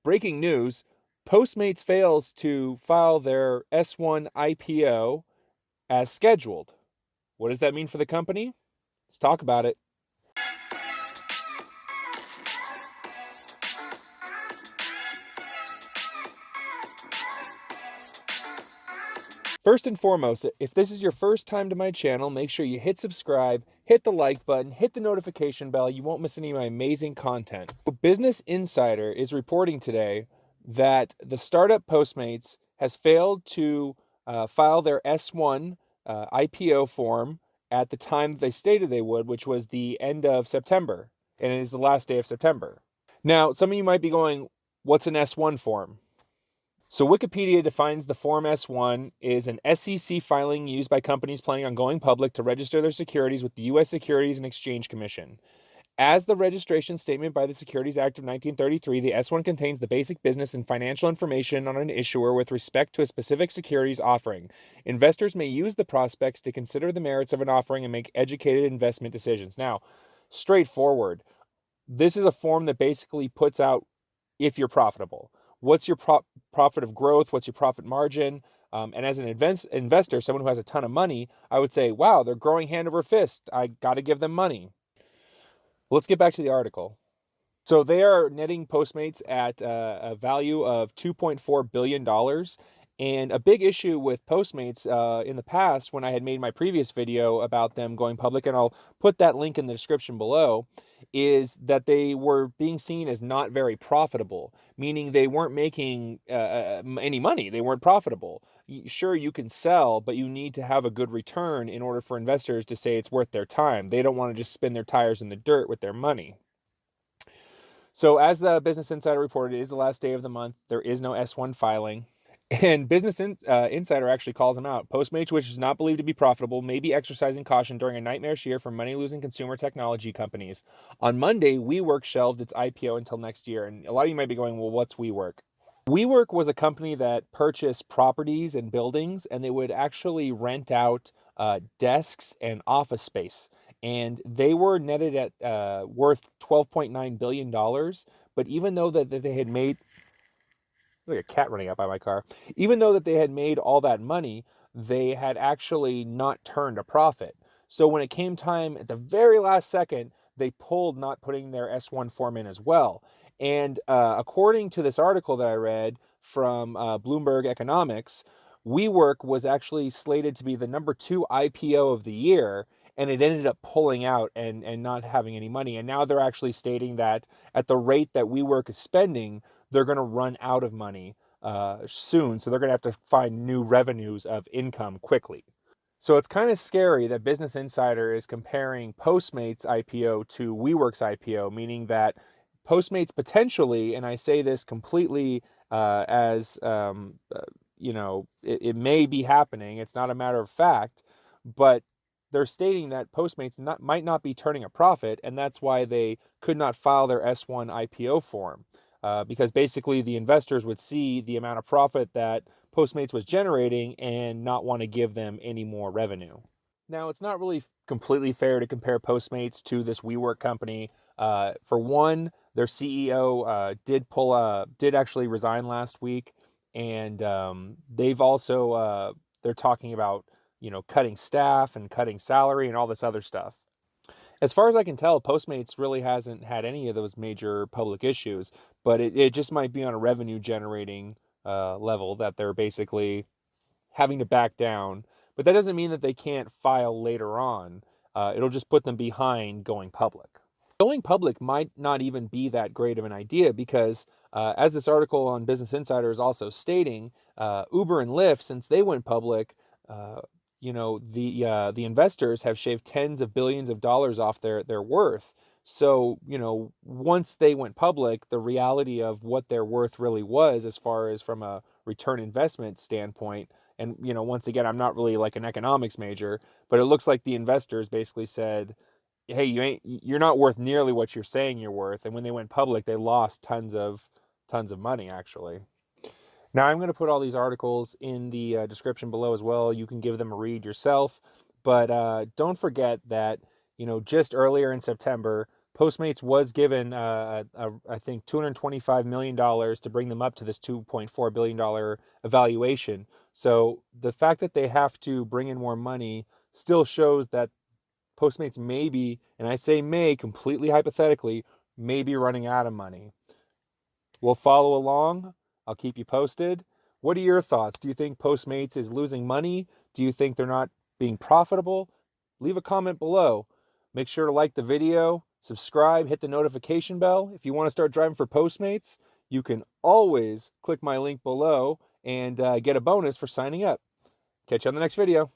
Breaking news, Postmates fails to file their S-1 IPO as scheduled. What does that mean for the company? Let's talk about it. First and foremost, if this is your first time to my channel, make sure you hit subscribe, hit the like button, hit the notification bell. You won't miss any of my amazing content. Business Insider is reporting today that the startup Postmates has failed to file their S-1 IPO form at the time that they stated they would, which was the end of September, and it is the last day of September. Now, some of you might be going, what's an S-1 form? So Wikipedia defines the Form S-1 is an SEC filing used by companies planning on going public to register their securities with the U.S. Securities and Exchange Commission. As the registration statement by the Securities Act of 1933, the S-1 contains the basic business and financial information on an issuer with respect to a specific securities offering. Investors may use the prospectus to consider the merits of an offering and make educated investment decisions. Now, straightforward, this is a form that basically puts out if you're profitable. What's your profit of growth? What's your profit margin? And as an investor, someone who has a ton of money, I would say, wow, they're growing hand over fist. I got to give them money. Let's get back to the article. So they are netting Postmates at a value of $2.4 billion. And a big issue with Postmates in the past, when I had made my previous video about them going public, and I'll put that link in the description below, is that they were being seen as not very profitable, meaning they weren't making any money. They weren't profitable. Sure, you can sell, but you need to have a good return in order for investors to say it's worth their time. They don't want to just spin their tires in the dirt with their money. So as the Business Insider reported, it is the last day of the month. There is no S-1 filing. And Business Insider actually calls them out. Postmates, which is not believed to be profitable, may be exercising caution during a nightmarish year for money-losing consumer technology companies. On Monday, WeWork shelved its IPO until next year. And a lot of you might be going, well, what's WeWork? WeWork was a company that purchased properties and buildings, and they would actually rent out desks and office space. And they were netted at worth $12.9 billion. But even though that they had made... Like a cat running out by my car. Even though that they had made all that money, they had actually not turned a profit. So when it came time at the very last second, they pulled not putting their S-1 form in as well. And according to this article that I read from Bloomberg Economics, WeWork was actually slated to be the #2 IPO of the year, and it ended up pulling out and not having any money. And now they're actually stating that at the rate that WeWork is spending, they're going to run out of money soon. So they're going to have to find new revenues of income quickly. So it's kind of scary that Business Insider is comparing Postmates IPO to WeWork's IPO, meaning that Postmates potentially, and I say this completely as, it may be happening. It's not a matter of fact, but they're stating that Postmates might not be turning a profit, and that's why they could not file their S-1 IPO form. Because basically the investors would see the amount of profit that Postmates was generating and not want to give them any more revenue. Now, it's not really completely fair to compare Postmates to this WeWork company. For one, their CEO did actually resign last week, and they've also they're talking about cutting staff and cutting salary and all this other stuff. As far as I can tell, Postmates really hasn't had any of those major public issues, but it just might be on a revenue generating level that they're basically having to back down. But that doesn't mean that they can't file later on. It'll just put them behind going public. Going public might not even be that great of an idea because, as this article on Business Insider is also stating, Uber and Lyft, since they went public, the investors have shaved tens of billions of dollars off their worth. So, once they went public, the reality of what their worth really was as far as from a return investment standpoint, and, once again, I'm not really like an economics major, but it looks like the investors basically said, hey, you're not worth nearly what you're saying you're worth. And when they went public, they lost tons of money, actually. Now, I'm going to put all these articles in the description below as well. You can give them a read yourself. But don't forget that, just earlier in September, Postmates was given, I think, $225 million to bring them up to this $2.4 billion evaluation. So the fact that they have to bring in more money still shows that Postmates may be, and I say may completely hypothetically, may be running out of money. We'll follow along. I'll keep you posted. What are your thoughts? Do you think Postmates is losing money? Do you think they're not being profitable? Leave a comment below. Make sure to like the video, subscribe, hit the notification bell. If you want to start driving for Postmates, you can always click my link below and get a bonus for signing up. Catch you on the next video.